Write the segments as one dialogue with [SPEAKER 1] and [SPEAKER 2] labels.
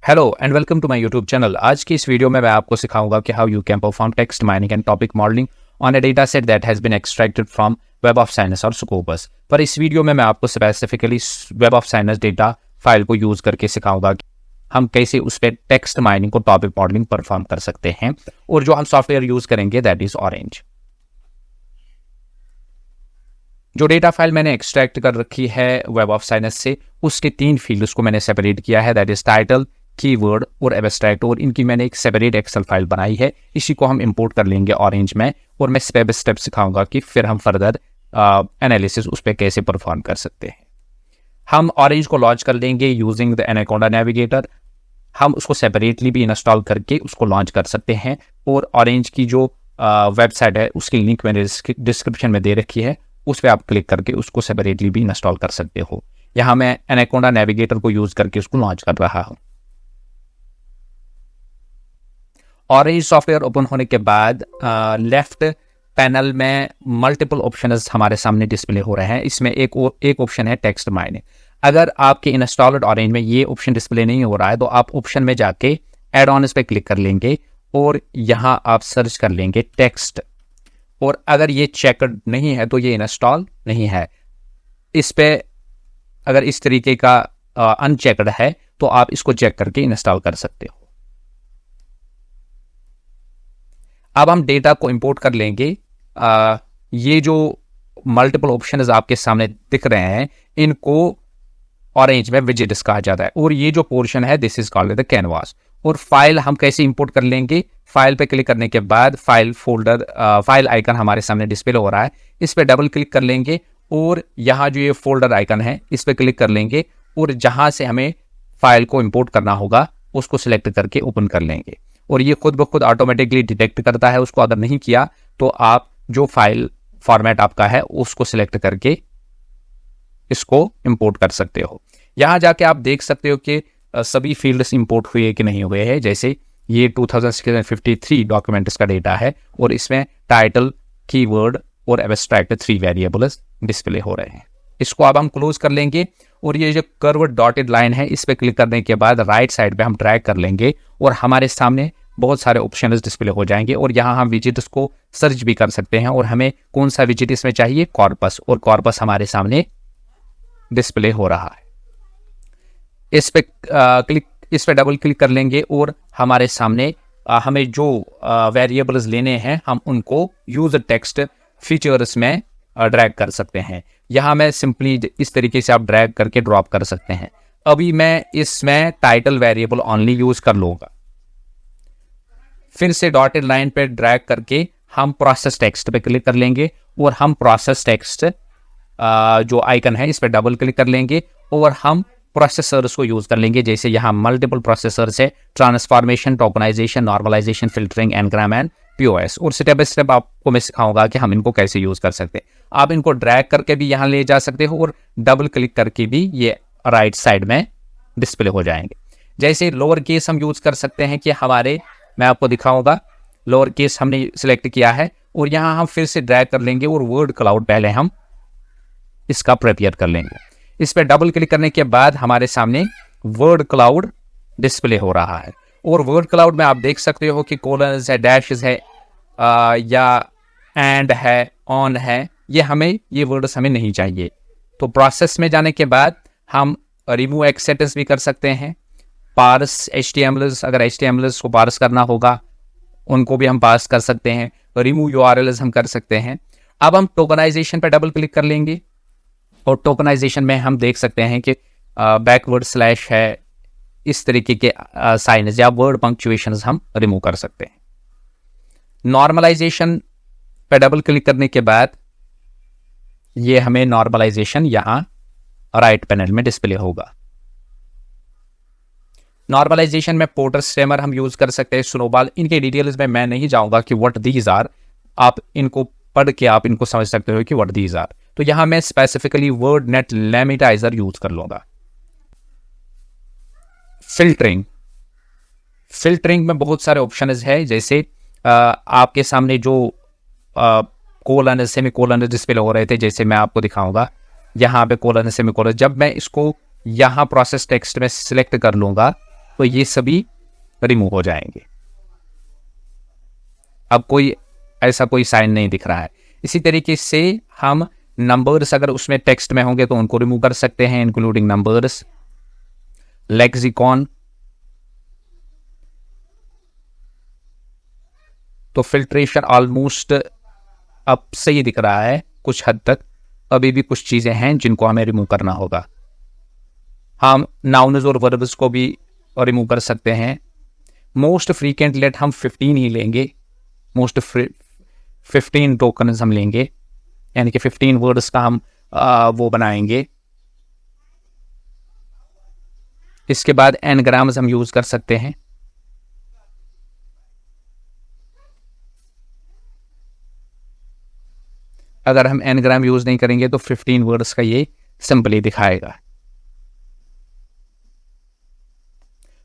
[SPEAKER 1] Hello and welcome to my YouTube channel. आज की इस वीडियो में मैं आपको सिखाऊंगा कि how you can perform text mining and topic modelling on a data set that has been extracted from web of science और Scopus. पर इस वीडियो में मैं आपको specifically web of science data file को यूज करके सिखाऊंगा कि हम कैसे उस पर टेक्स्ट माइनिंग को टॉपिक मॉडलिंग परफॉर्म कर सकते हैं। और जो हम सॉफ्टवेयर यूज करेंगे दैट इज ऑरेंज। जो डेटा फाइल मैंने एक्सट्रैक्ट कर रखी है वेब ऑफ साइनस से, उसके 3 फील्ड्स को मैंने सेपरेट किया है, दैट इज टाइटल, कीवर्ड और एब्स्ट्रैक्ट। और इनकी मैंने एक सेपरेट एक्सेल फाइल बनाई है। इसी को हम इंपोर्ट कर लेंगे ऑरेंज में और मैं स्टेप बाय स्टेप सिखाऊंगा कि फिर हम फर्दर एनालिसिस उस पर कैसे परफॉर्म कर सकते हैं। हम ऑरेंज को लॉन्च कर लेंगे यूजिंग द एनाकोंडा नेविगेटर। हम उसको सेपरेटली भी इंस्टॉल करके उसको लॉन्च कर सकते हैं। और ऑरेंज की जो वेबसाइट है उसकी लिंक मैंने डिस्क्रिप्शन में दे रखी है, उस पर आप क्लिक करके उसको सेपरेटली भी इंस्टॉल कर सकते हो। यहाँ मैं एनाकोंडा नेविगेटर को यूज करके उसको लॉन्च कर रहा हूँ। ऑरेंज सॉफ्टवेयर ओपन होने के बाद लेफ्ट पैनल में मल्टीपल ऑप्शंस हमारे सामने डिस्प्ले हो रहे हैं। इसमें एक ऑप्शन है टेक्स्ट माइनिंग। अगर आपके इंस्टॉल्ड ऑरेंज में ये ऑप्शन डिस्प्ले नहीं हो रहा है तो आप ऑप्शन में जाके एड ऑन्स पे क्लिक कर लेंगे और यहाँ आप सर्च कर लेंगे टेक्स्ट। और अगर ये चेकड नहीं है तो ये इंस्टॉल नहीं है। इस पे अगर इस तरीके का अनचेकड है तो आप इसको चेक करके इंस्टॉल कर सकते हो। अब हम डेटा को इंपोर्ट कर लेंगे। ये जो मल्टीपल ऑप्शंस आपके सामने दिख रहे हैं इनको ऑरेंज में विजेट्स कहा जाता है। और ये जो पोर्शन है this is called the canvas. और फाइल हम कैसे इंपोर्ट कर लेंगे, फाइल पे क्लिक करने के बाद फाइल फोल्डर फाइल आइकन हमारे सामने डिस्प्ले हो रहा है, इस पे डबल क्लिक कर लेंगे और यहाँ जो ये फोल्डर आइकन है इस पे क्लिक कर लेंगे और जहां से हमें फाइल को इंपोर्ट करना होगा उसको सिलेक्ट करके ओपन कर लेंगे। और ये खुद ब खुद ऑटोमेटिकली डिटेक्ट करता है उसको। अगर नहीं किया तो आप जो फाइल फॉर्मेट आपका है उसको सिलेक्ट करके इसको इंपोर्ट कर सकते हो। यहाँ जाके आप देख सकते हो कि सभी फील्ड्स इंपोर्ट हुए कि नहीं हुए हैं। जैसे ये 2653 डॉक्यूमेंट इसका डेटा है और इसमें टाइटल, कीवर्ड और एब्स्ट्रैक्ट 3 वेरिएबल्स डिस्प्ले हो रहे हैं। इसको अब हम क्लोज कर लेंगे और ये जो कर्व डॉटेड लाइन है इस पे क्लिक करने के बाद राइट साइड पे हम ड्रैग कर लेंगे और हमारे सामने बहुत सारे ऑप्शंस डिस्प्ले हो जाएंगे। और यहाँ हम विजिट्स को सर्च भी कर सकते हैं और हमें कौन सा विजिट इसमें चाहिए, कॉर्पस, और कॉर्पस हमारे सामने डिस्प्ले हो रहा है। इस पे डबल क्लिक कर लेंगे और हमारे सामने हमें जो वेरिएबल्स लेने हैं हम उनको यूज टेक्स्ट फीचर्स में ड्रैग कर सकते हैं। यहाँ मैं सिंपली इस तरीके से आप ड्रैग करके ड्रॉप कर सकते हैं। अभी मैं इसमें टाइटल वेरिएबल ओनली यूज कर लूंगा। फिर से डॉटेड लाइन पे ड्रैग करके हम प्रोसेस टेक्स्ट पे क्लिक कर लेंगे और हम प्रोसेस टेक्स्ट जो आइकन है इस पे डबल क्लिक कर लेंगे और हम प्रोसेसर्स को यूज कर लेंगे। जैसे यहाँ मल्टीपल प्रोसेसर्स है, transformation, tokenisation, normalisation, filtering, n-gram and POS. और स्टेप बाय स्टेप आपको मैं सिखाऊंगा कि हम इनको कैसे यूज कर सकते हैं। आप इनको ड्रैग करके भी यहाँ ले जा सकते हो और डबल क्लिक करके भी ये राइट साइड में डिस्प्ले हो जाएंगे। जैसे लोअर केस हम यूज कर सकते हैं कि मैं आपको दिखाऊंगा। लोअर केस हमने सिलेक्ट किया है और यहाँ हम फिर से ड्रैग कर लेंगे और वर्ड क्लाउड पहले हम इसका प्रिपेयर कर लेंगे। इस पर डबल क्लिक करने के बाद हमारे सामने वर्ड क्लाउड डिस्प्ले हो रहा है। और वर्ड क्लाउड में आप देख सकते हो कि कोलन्स है, डैशेस है या एंड है, ऑन है। ये वर्ड्स हमें नहीं चाहिए। तो प्रोसेस में जाने के बाद हम रिमूव एक्सेप्टेंस भी कर सकते हैं। पार्स HTMLs, अगर HTMLs को पार्स करना होगा उनको भी हम पास कर सकते हैं। रिमूव URLs हम कर सकते हैं। अब हम टोकनाइजेशन पे डबल क्लिक कर लेंगे और टोकनाइजेशन में हम देख सकते हैं कि बैकवर्ड स्लैश है, इस तरीके के साइन्स या वर्ड पंक्चुएशंस हम रिमूव कर सकते हैं। नॉर्मलाइजेशन पे डबल क्लिक करने के बाद ये हमें नॉर्मलाइजेशन यहाँ राइट पैनल में डिस्प्ले होगा। नॉर्मलाइजेशन में पोर्टर स्टेमर हम यूज कर सकते हैं, स्नोबॉल। इनके डिटेल्स में मैं नहीं जाऊंगा कि व्हाट दीज आर। आप इनको पढ़ के आप इनको समझ सकते हो कि व्हाट दीज आर। तो यहां मैं स्पेसिफिकली वर्ड नेट लिमिटाइजर यूज कर लूंगा। फिल्टरिंग में बहुत सारे ऑप्शंस है। जैसे आपके सामने जो कोलन, सेमीकोलन डिस्प्ले हो रहे थे, जैसे मैं आपको दिखाऊंगा यहाँ पे कोलन, सेमीकोलन। जब मैं इसको यहाँ प्रोसेस टेक्स्ट में सिलेक्ट कर लूंगा तो ये सभी रिमूव हो जाएंगे। अब कोई ऐसा कोई साइन नहीं दिख रहा है। इसी तरीके से हम नंबर्स अगर उसमें टेक्स्ट में होंगे तो उनको रिमूव कर सकते हैं, इंक्लूडिंग नंबर्स, लेक्सिकॉन। तो फिल्ट्रेशन ऑलमोस्ट अब सही दिख रहा है कुछ हद तक। अभी भी कुछ चीजें हैं जिनको हमें रिमूव करना होगा। हम नाउन्स और वर्ब्स को भी रिमूव कर सकते हैं। मोस्ट फ्रीक्वेंट लेट हम 15 ही लेंगे, मोस्ट 15 टोकन्स हम लेंगे, यानी कि 15 वर्ड्स का हम वो बनाएंगे। इसके बाद एनग्राम्स हम यूज कर सकते हैं। अगर हम एनग्राम यूज नहीं करेंगे तो 15 वर्ड्स का ये सिंपली दिखाएगा।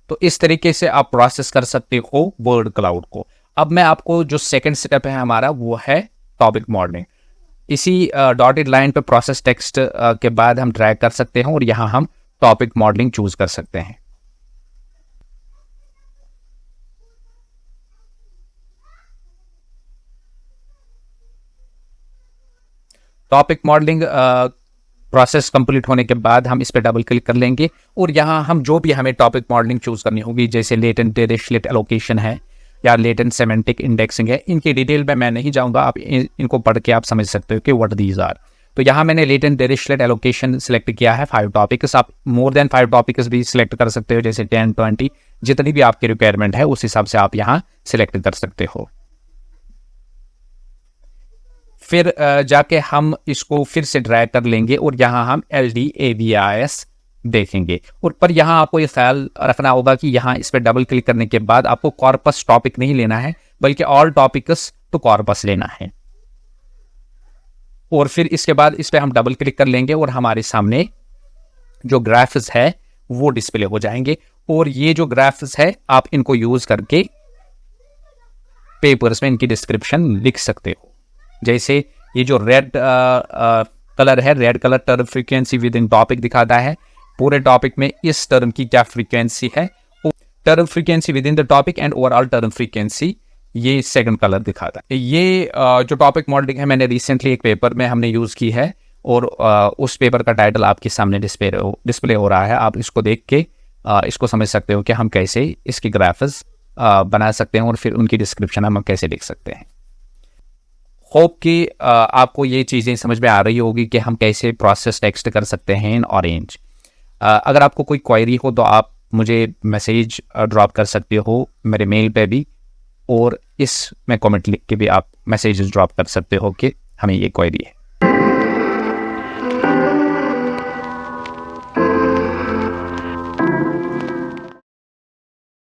[SPEAKER 1] तो इस तरीके से आप प्रोसेस कर सकते हो वर्ड क्लाउड को। अब मैं आपको जो सेकंड स्टेप है हमारा वो है टॉपिक मॉडलिंग। इसी डॉटेड लाइन पे प्रोसेस टेक्स्ट के बाद हम ड्रैग कर सकते हैं और यहां हम टॉपिक मॉडलिंग चूज कर सकते हैं। टॉपिक मॉडलिंग प्रोसेस कंप्लीट होने के बाद हम इस पर डबल क्लिक कर लेंगे और यहाँ हम जो भी हमें टॉपिक मॉडलिंग चूज करनी होगी, जैसे लेटेंट डिरिचलेट एलोकेशन है या लेटेंट सेमेंटिक इंडेक्सिंग है, इनकी डिटेल में मैं नहीं जाऊंगा, आप इनको पढ़ के आप समझ सकते हो कि व्हाट दीज आर। तो यहाँ मैंने लेटेंट डिरिचलेट एलोकेशन सिलेक्ट किया है 5 टॉपिक्स। आप मोर देन 5 टॉपिक्स भी सिलेक्ट कर सकते हो, जैसे 10, 20 जितनी भी आपकी रिक्वायरमेंट है उस हिसाब से आप यहाँ सिलेक्ट कर सकते हो। फिर जाके हम इसको फिर से ड्रैग कर लेंगे और यहाँ हम LDAVIS देखेंगे। और पर यहाँ आपको ये ख्याल रखना होगा कि यहाँ इस पर डबल क्लिक करने के बाद आपको कॉर्पस टॉपिक नहीं लेना है, बल्कि ऑल टॉपिक्स तो कॉर्पस लेना है। और फिर इसके बाद इस पर हम डबल क्लिक कर लेंगे और हमारे सामने जो ग्राफ्स है वो डिस्प्ले हो जाएंगे। और ये जो ग्राफ्स है आप इनको यूज करके पेपर्स में इनकी डिस्क्रिप्शन लिख सकते हो। जैसे ये जो रेड कलर है, red colour term frequency with in topic दिखाता है पूरे टॉपिक में इस टर्म की क्या फ्रीक्वेंसी है, term frequency with in the topic and overall term frequency, ये सेकंड कलर दिखाता है। ये जो टॉपिक मॉडलिंग है मैंने रिसेंटली एक पेपर में हमने यूज की है और उस पेपर का टाइटल आपके सामने डिस्प्ले हो रहा है। आप इसको देख के इसको समझ सकते हो कि हम कैसे इसकी ग्राफ्स बना सकते हैं और फिर उनकी डिस्क्रिप्शन हम कैसे लिख सकते हैं। होप कि आपको ये चीज़ें समझ में आ रही होगी कि हम कैसे प्रोसेस टेक्स्ट कर सकते हैं इन ऑरेंज। अगर आपको कोई क्वेरी हो तो आप मुझे मैसेज ड्रॉप कर सकते हो मेरे मेल पे भी, और इसमें कमेंट लिख के भी आप मैसेजेस ड्रॉप कर सकते हो कि हमें ये क्वेरी है।